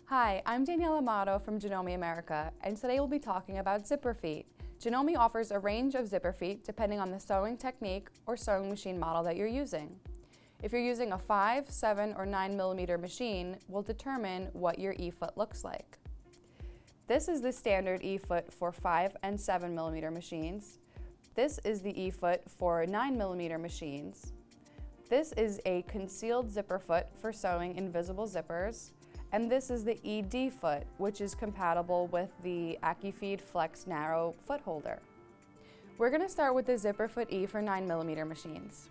Hi, I'm Danielle Amato from Janome America, and today we'll be talking about zipper feet. Janome offers a range of zipper feet depending on the sewing technique or sewing machine model that you're using. If you're using a 5, 7, or 9 millimeter machine, will determine what your E-foot looks like. This is the standard E-foot for 5 and 7 millimeter machines. This is the E-foot for 9 millimeter machines. This is a concealed zipper foot for sewing invisible zippers. And this is the ED foot, which is compatible with the AcuFeed Flex Narrow Foot Holder. We're going to start with the Zipper Foot E for 9 millimeter machines.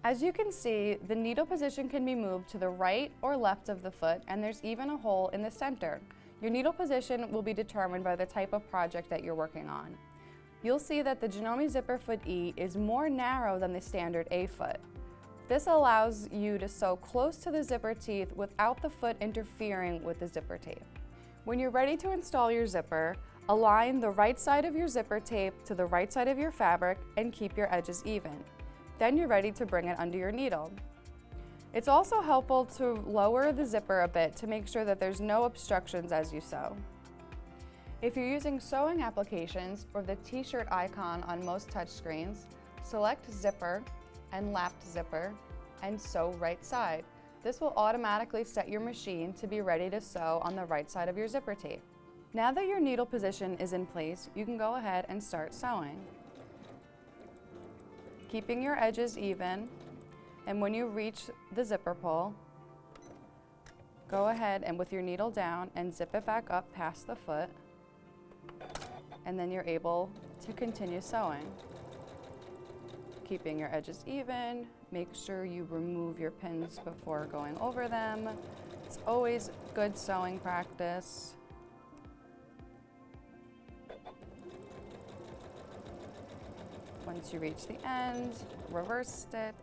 As you can see, the needle position can be moved to the right or left of the foot, and there's even a hole in the center. Your needle position will be determined by the type of project that you're working on. You'll see that the Janome Zipper Foot E is more narrow than the standard A foot. This allows you to sew close to the zipper teeth without the foot interfering with the zipper tape. When you're ready to install your zipper, align the right side of your zipper tape to the right side of your fabric and keep your edges even. Then you're ready to bring it under your needle. It's also helpful to lower the zipper a bit to make sure that there's no obstructions as you sew. If you're using sewing applications or the t-shirt icon on most touchscreens, select Zipper and Lapped Zipper and sew right side. This will automatically set your machine to be ready to sew on the right side of your zipper tape. Now that your needle position is in place, you can go ahead and start sewing. Keeping your edges even, and when you reach the zipper pull, go ahead and with your needle down and zip it back up past the foot. And then you're able to continue sewing. Keeping your edges even, make sure you remove your pins before going over them. It's always good sewing practice. Once you reach the end, reverse stitch.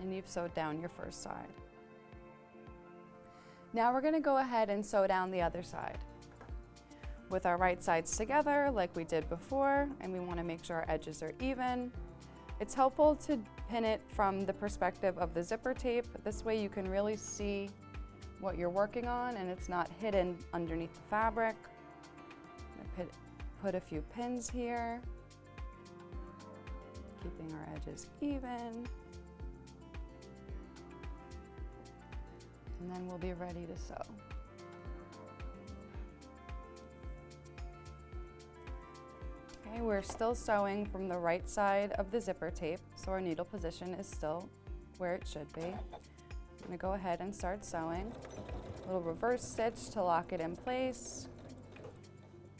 And you've sewed down your first side. Now we're going to go ahead and sew down the other side. With our right sides together like we did before, and we want to make sure our edges are even. It's helpful to pin it from the perspective of the zipper tape. This way you can really see what you're working on and it's not hidden underneath the fabric. Put a few pins here, keeping our edges even. And then we'll be ready to sew. Okay, we're still sewing from the right side of the zipper tape, so our needle position is still where it should be. I'm going to go ahead and start sewing. A little reverse stitch to lock it in place.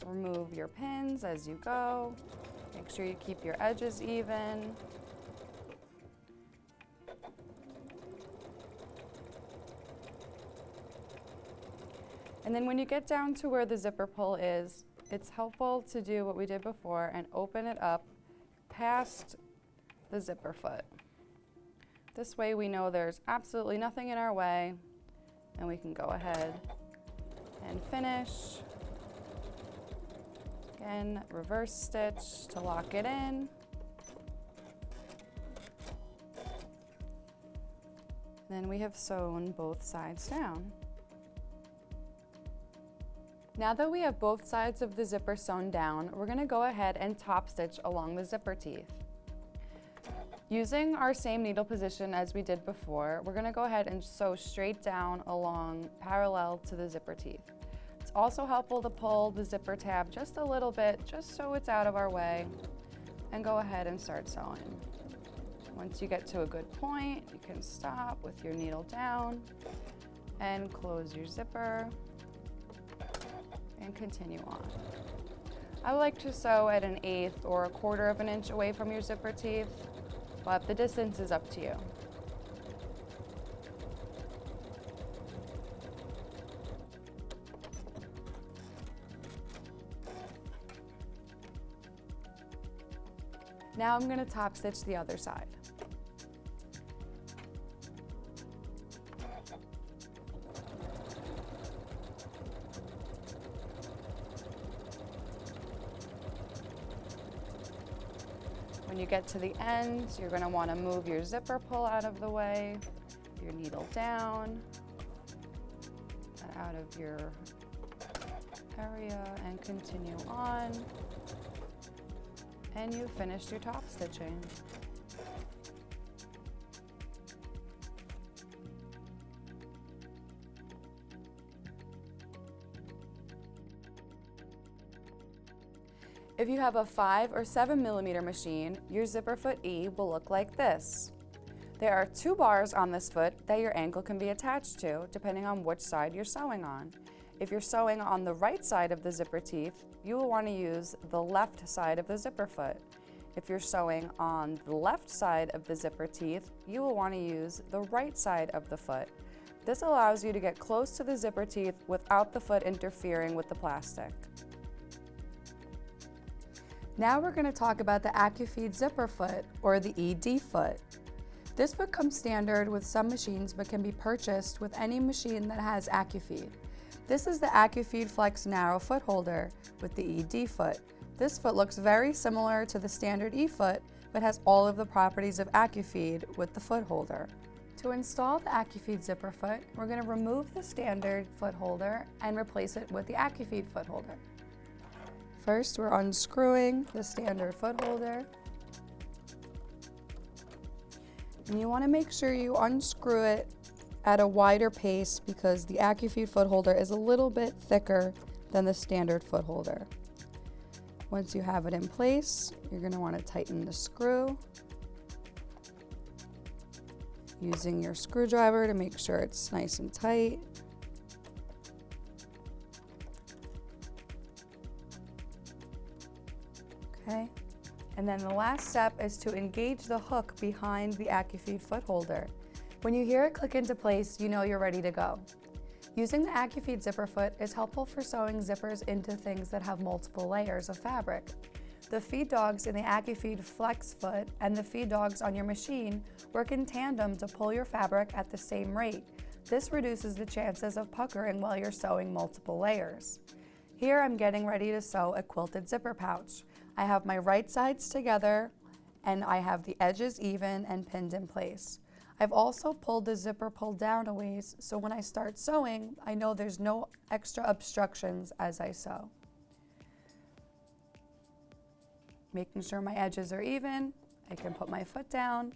Remove your pins as you go. Make sure you keep your edges even. And then when you get down to where the zipper pull is, it's helpful to do what we did before and open it up past the zipper foot. This way we know there's absolutely nothing in our way and we can go ahead and finish. Again, reverse stitch to lock it in. Then we have sewn both sides down. Now that we have both sides of the zipper sewn down, we're going to go ahead and top stitch along the zipper teeth. Using our same needle position as we did before, we're going to go ahead and sew straight down along parallel to the zipper teeth. It's also helpful to pull the zipper tab just a little bit, just so it's out of our way, and go ahead and start sewing. Once you get to a good point, you can stop with your needle down and close your zipper. And continue on. I like to sew at 1/8 or 1/4 of an inch away from your zipper teeth, but the distance is up to you. Now I'm going to top stitch the other side. When you get to the end, you're going to want to move your zipper pull out of the way, your needle down, and out of your area, and continue on. And you finished your top stitching. If you have a 5 or 7 millimeter machine, your zipper foot E will look like this. There are 2 bars on this foot that your ankle can be attached to, depending on which side you're sewing on. If you're sewing on the right side of the zipper teeth, you will want to use the left side of the zipper foot. If you're sewing on the left side of the zipper teeth, you will want to use the right side of the foot. This allows you to get close to the zipper teeth without the foot interfering with the plastic. Now we're going to talk about the AcuFeed Zipper Foot, or the ED foot. This foot comes standard with some machines but can be purchased with any machine that has AcuFeed. This is the AcuFeed Flex Narrow Foot Holder with the ED foot. This foot looks very similar to the standard E foot but has all of the properties of AcuFeed with the foot holder. To install the AcuFeed Zipper Foot, we're going to remove the standard foot holder and replace it with the AcuFeed foot holder. First, we're unscrewing the standard foot holder. And you want to make sure you unscrew it at a wider pace because the AcuFeed foot holder is a little bit thicker than the standard foot holder. Once you have it in place, you're going to want to tighten the screw using your screwdriver to make sure it's nice and tight. Okay, and then the last step is to engage the hook behind the AcuFeed foot holder. When you hear it click into place, you know you're ready to go. Using the AcuFeed Zipper Foot is helpful for sewing zippers into things that have multiple layers of fabric. The feed dogs in the AcuFeed Flex Foot and the feed dogs on your machine work in tandem to pull your fabric at the same rate. This reduces the chances of puckering while you're sewing multiple layers. Here I'm getting ready to sew a quilted zipper pouch. I have my right sides together and I have the edges even and pinned in place. I've also pulled the zipper pull down a ways so when I start sewing, I know there's no extra obstructions as I sew. Making sure my edges are even, I can put my foot down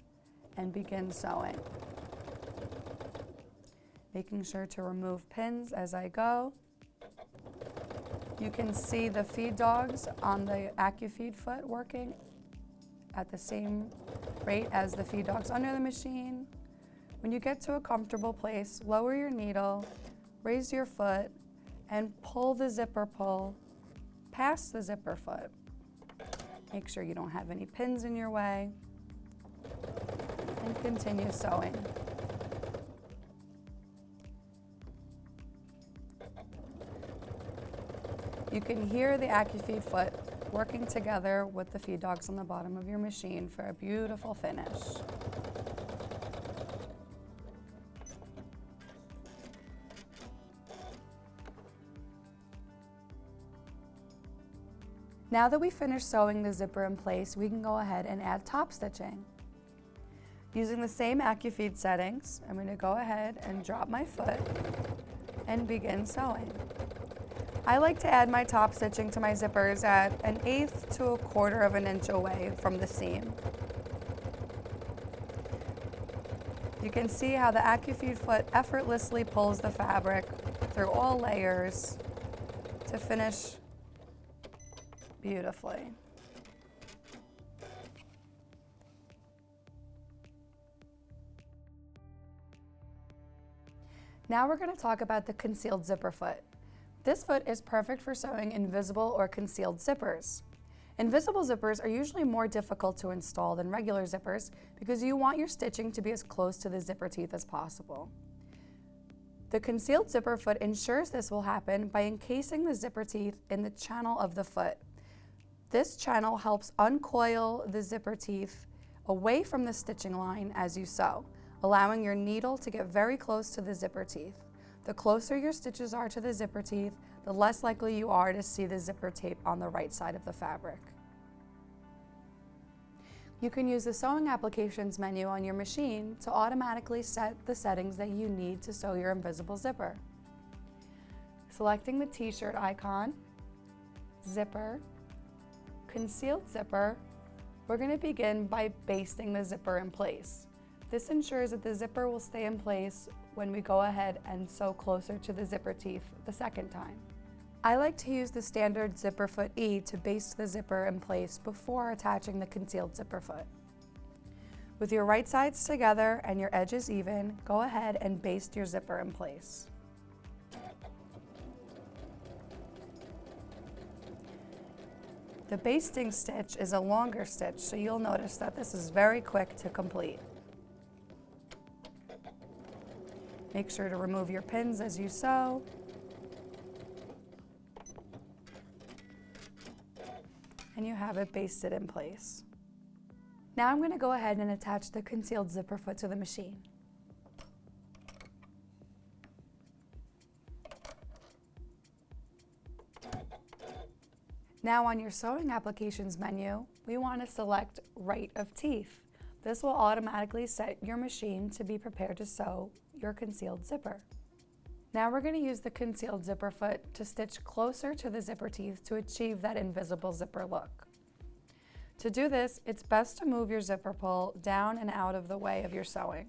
and begin sewing. Making sure to remove pins as I go. You can see the feed dogs on the AcuFeed foot working at the same rate as the feed dogs under the machine. When you get to a comfortable place, lower your needle, raise your foot, and pull the zipper pull past the zipper foot. Make sure you don't have any pins in your way, and continue sewing. You can hear the AcuFeed foot working together with the feed dogs on the bottom of your machine for a beautiful finish. Now that we finished sewing the zipper in place, we can go ahead and add top stitching. Using the same AcuFeed settings, I'm going to go ahead and drop my foot and begin sewing. I like to add my top stitching to my zippers at 1/8 to 1/4 of an inch away from the seam. You can see how the AcuFeed foot effortlessly pulls the fabric through all layers to finish beautifully. Now we're going to talk about the concealed zipper foot. This foot is perfect for sewing invisible or concealed zippers. Invisible zippers are usually more difficult to install than regular zippers because you want your stitching to be as close to the zipper teeth as possible. The concealed zipper foot ensures this will happen by encasing the zipper teeth in the channel of the foot. This channel helps uncoil the zipper teeth away from the stitching line as you sew, allowing your needle to get very close to the zipper teeth. The closer your stitches are to the zipper teeth, the less likely you are to see the zipper tape on the right side of the fabric. You can use the Sewing Applications menu on your machine to automatically set the settings that you need to sew your invisible zipper. Selecting the t-shirt icon, zipper, concealed zipper, we're going to begin by basting the zipper in place. This ensures that the zipper will stay in place when we go ahead and sew closer to the zipper teeth the second time. I like to use the standard zipper foot E to baste the zipper in place before attaching the concealed zipper foot. With your right sides together and your edges even, go ahead and baste your zipper in place. The basting stitch is a longer stitch, so you'll notice that this is very quick to complete. Make sure to remove your pins as you sew. And you have it basted in place. Now I'm going to go ahead and attach the concealed zipper foot to the machine. Now on your Sewing Applications menu, we want to select Right of Teeth. This will automatically set your machine to be prepared to sew your concealed zipper. Now we're going to use the concealed zipper foot to stitch closer to the zipper teeth to achieve that invisible zipper look. To do this, it's best to move your zipper pull down and out of the way of your sewing.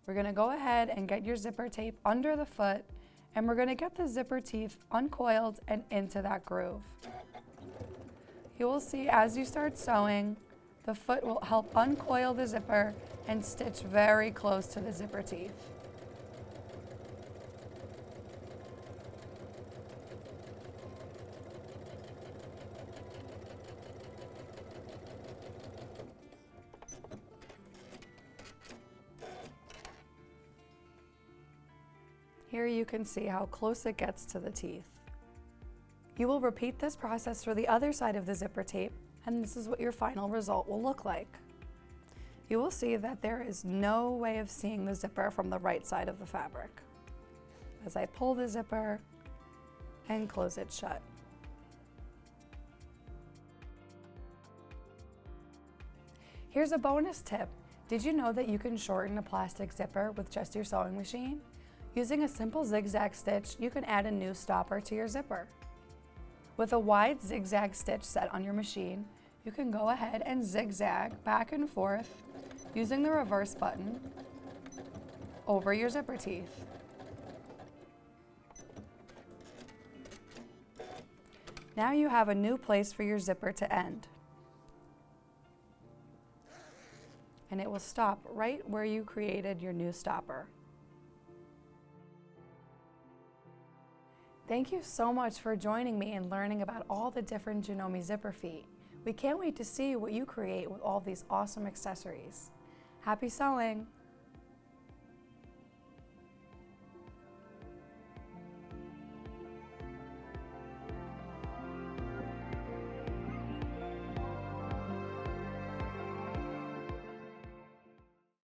We're going to go ahead and get your zipper tape under the foot, and we're going to get the zipper teeth uncoiled and into that groove. You will see as you start sewing, the foot will help uncoil the zipper and stitch very close to the zipper teeth. Here you can see how close it gets to the teeth. You will repeat this process for the other side of the zipper tape, and this is what your final result will look like. You will see that there is no way of seeing the zipper from the right side of the fabric. As I pull the zipper and close it shut. Here's a bonus tip. Did you know that you can shorten a plastic zipper with just your sewing machine? Using a simple zigzag stitch, you can add a new stopper to your zipper. With a wide zigzag stitch set on your machine, you can go ahead and zigzag back and forth using the reverse button over your zipper teeth. Now you have a new place for your zipper to end. And it will stop right where you created your new stopper. Thank you so much for joining me and learning about all the different Janome zipper feet. We can't wait to see what you create with all these awesome accessories. Happy sewing!